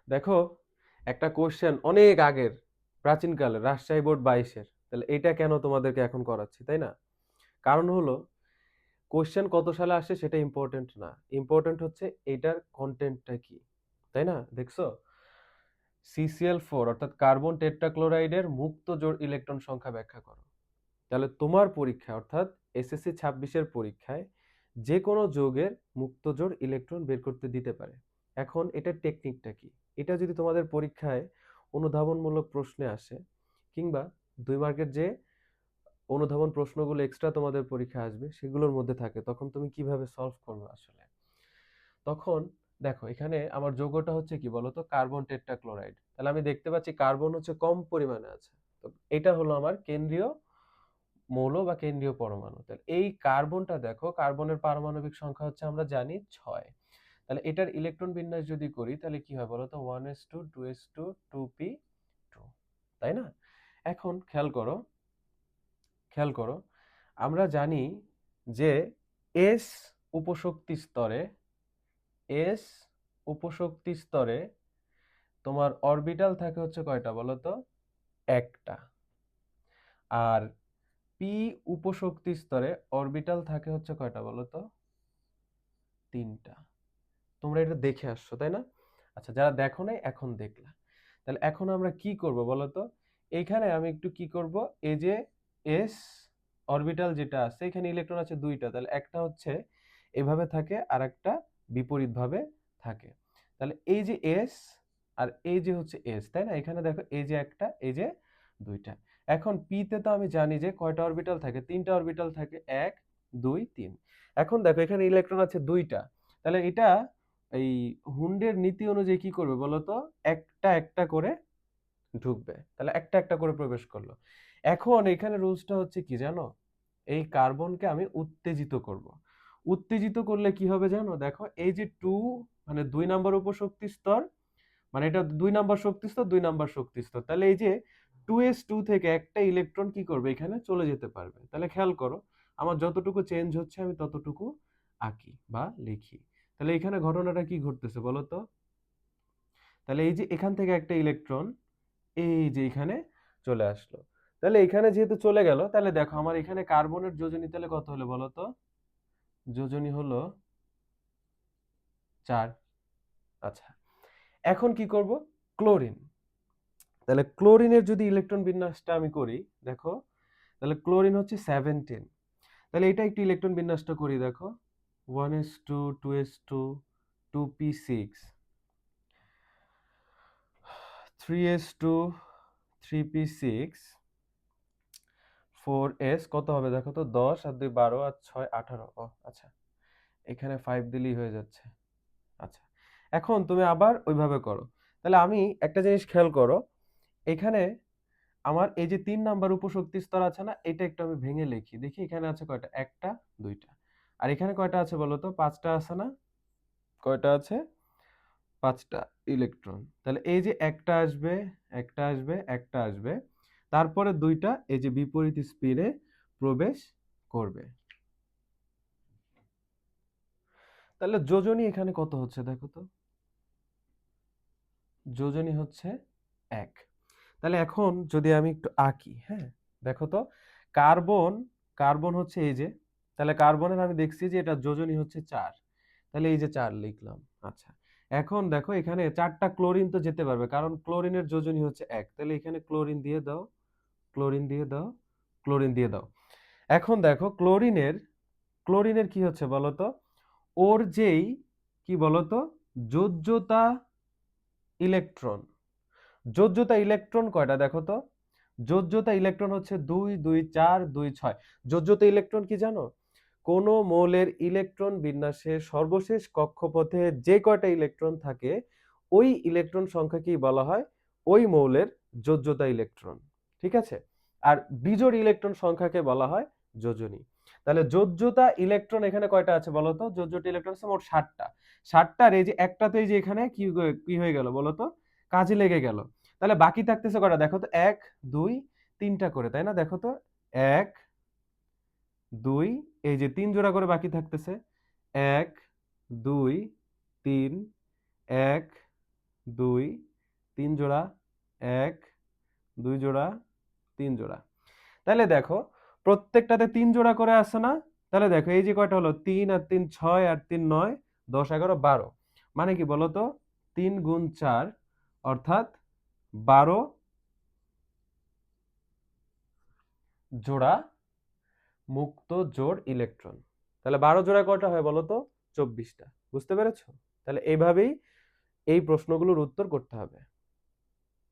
দেখো, একটা কোশ্চেন অনেক আগের, প্রাচীনকালে রাজশাহী বোর্ড 22-এর, তাহলে এটা কেন তোমাদেরকে এখন করাচ্ছি, তাই না? কারণ হলো, কোশ্চেন কত সালে আসে সেটা ইম্পর্টেন্ট না, ইম্পর্টেন্ট হচ্ছে এটার কন্টেন্টটা কি, তাই না? দেখছো, CCl4 অর্থাৎ কার্বন টেট্রাক্লোরাইডের মুক্ত জোড় ইলেকট্রন সংখ্যা ব্যাখ্যা করো। তাহলে তোমার পরীক্ষা অর্থাৎ SSC 26-এর পরীক্ষায় যে কোনো যৌগের মুক্ত জোড় ইলেকট্রন বের করতে দিতে পারে। এখন এটার টেকনিকটা কি? এটা যদি তোমাদের পরীক্ষায় অনুধাবনমূলক প্রশ্নে আসে, কিংবা 2 মার্কের যে অনুধাবন প্রশ্নগুলো এক্সট্রা তোমাদের পরীক্ষায় আসবে সেগুলোর মধ্যে থাকে, তখন তুমি কিভাবে সলভ করবে আসলে? তখন দেখো, এখানে আমার যৌগটা হচ্ছে কি বলতো, কার্বন টেট্রাক্লোরাইড। তাহলে আমি দেখতে পাচ্ছি কার্বন হচ্ছে কম পরিমাণে আছে, তো এটা হলো আমার কেন্দ্রীয় মৌল বা কেন্দ্রীয় পরমাণু। তাহলে এই কার্বনটা দেখো, কার্বনের পারমাণবিক সংখ্যা হচ্ছে আমরা জানি 6। তাহলে এটার ইলেকট্রন বিন্যাস যদি করি তাহলে কি হয় বলতো, 1s2 2s2 2p2, তাই না? এখন খেয়াল করো, আমরা জানি যে এস উপশক্তি স্তরে এস উপশক্তি স্তরে তোমার অরবিটাল থাকে হচ্ছে কয়টা বলতো, একটা। আর পি উপশক্তি স্তরে অরবিটাল থাকে হচ্ছে কয়টা বলতো, তিনটা। তোমরা এটা দেখে আসছো, তাই না? আচ্ছা, যারা দেখো নাই এখন দেখলা, তাহলে এখন আমরা কি করব বলতো, এইখানে আমি একটু কি করব, এই যে এস অরবিটাল যেটা আছে এখানে ইলেকট্রন আছে 2টা, তাহলে একটা হচ্ছে এভাবে থাকে আর একটা বিপরীত ভাবে থাকে। তাহলে এই যে এস আর এই যে হচ্ছে এস, তাই না? এখানে দেখো এই যে একটা, এই যে 2টা। এখন পি তে তো আমি জানি যে কয়টা অরবিটাল থাকে, 3টা অরবিটাল থাকে, 1 2 3। এখন দেখো এখানে ইলেকট্রন আছে 2টা, তাহলে এটা এই হুন্ডের নীতি অনুযায়ী কি করবে বলতো, একটা একটা করে ঢুকবে, তাহলে একটা একটা করে প্রবেশ করলো। এখন এখানে রুলসটা হচ্ছে কি জানো, এই কার্বনকে আমি উত্তেজিত করব। উত্তেজিত করলে কি হবে জানো, দেখো এই যে 2 মানে 2 নাম্বার উপশক্তি স্তর, মানে এটা 2 নাম্বার শক্তি স্তর, 2 নাম্বার শক্তি স্তর, তাহলে এই যে 2s2 থেকে একটা ইলেকট্রন কি করবে, এখানে চলে যেতে পারবে। তাহলে খেয়াল করো, আমার যতটুকু চেঞ্জ হচ্ছে আমি ততটুকু আঁকি বা লিখি। তাহলে এখানে ঘটনাটা কি ঘটতেছে বলো তো, তাহলে এই যে এখান থেকে একটা ইলেকট্রন এই যে এখানে চলে আসলো। তাহলে এখানে যেহেতু চলে গেল, তাহলে দেখো আমার এখানে কার্বনের যোজনী তাহলে কত হলো বলো তো, যোজনী হলো 4। আচ্ছা, এখন কি করব, ক্লোরিন। তাহলে ক্লোরিনের যদি ইলেকট্রন বিন্যাসটা আমি করি, দেখো, তাহলে ক্লোরিন হচ্ছে 17। তাহলে এটা একটু ইলেকট্রন বিন্যাসটা করি, দেখো, 1s2 2s2 2p6 3s2 3p6 4s কত হবে দেখো তো, 10 আর 2 12 আর 6 18। ও আচ্ছা, এখানে 5 দিলেই হয়ে যাচ্ছে। আচ্ছা, এখন তুমি আবার ওইভাবে করো। তাহলে আমি একটা জিনিস খেয়াল করো, এখানে আমার এই যে 3 নাম্বার উপশক্তি স্তর আছে না, এটা একটু আমি ভেঙে লিখি, দেখি এখানে আছে কয়টা, একটা 2টা। আর এখানে কয়টা আছে বলো তো, 5টা আছে না? কয়টা আছে, 5টা ইলেকট্রন। তাহলে এই যে একটা আসবে, একটা আসবে, একটা আসবে, তারপরে 2টা এই যে বিপরীত স্পিনে প্রবেশ করবে। তাহলে যোজনী এখানে কত হচ্ছে দেখো তো, যোজনী হচ্ছে 1। তাহলে এখন যদি আমি একটু আঁকি, হ্যাঁ, দেখো তো, কার্বন কার্বন হচ্ছে এই যে, তাহলে কার্বনের আমি দেখছি যে এটা যোজনী হচ্ছে 4, তাহলে এই যে 4 লিখলাম। আচ্ছা, এখন দেখো এখানে 4টা ক্লোরিন তো যেতে পারবে, কারণ ক্লোরিনের যোজনী হচ্ছে 1, তাহলে এখানে ক্লোরিন দিয়ে দাও, ক্লোরিন দিয়ে দাও, ক্লোরিন দিয়ে দাও। এখন দেখো ক্লোরিনের কি হচ্ছে বলতো, ওর যেই কি বলতো, যোজ্যতা ইলেকট্রন, যোজ্যতা ইলেকট্রন কয়টা দেখো তো, যোজ্যতা ইলেকট্রন হচ্ছে 2 2 4 2 6। যোজ্যতা ইলেকট্রন কি জানো, কোন মৌলের ইলেকট্রন বিন্যাসের সর্বশেষ কক্ষপথে যে কয়টা ইলেকট্রন থাকে ওই ইলেকট্রন সংখ্যাকেই বলা হয় ওই মৌলের যোজ্যতা ইলেকট্রন। ঠিক আছে? আর বিজোড় ইলেকট্রন সংখ্যাকে বলা হয় যোজনী। তাহলে যোজ্যতা ইলেকট্রন এখানে কয়টা আছে বলতো, যোজ্যতা ইলেকট্রন আছে মোট 60টা। 60টার এই যে একটাতে এই যে এখানে কি কি হয়ে গেল বলতো, কাজে লেগে গেল। তাহলে বাকি থাকতেছে কয়টা দেখো তো, 1 2 3টা করে, তাই না? দেখো তো, 1 2, এই যে 3 জোড়া করে বাকি থাকতেছে, 1 2 3 1 2 3 জোড়া 1 2 জোড়া 3 জোড়া। তাহলে দেখো প্রত্যেকটাতে 3 জোড়া করে আছে না? তাহলে দেখো এই যে কয়টা হলো 3 আর 3 6 আর 3 9 10 11 12। মানে কি বলো তো? 3 গুণ 4 অর্থাৎ 12 জোড়া মুক্ত জোড় ইলেকট্রন। তাহলে 12 জোড়া কয়টা হয় বলো তো? 24টা। বুঝতে পেরেছো? তাহলে এইভাবেই এই প্রশ্নগুলোর উত্তর করতে হবে।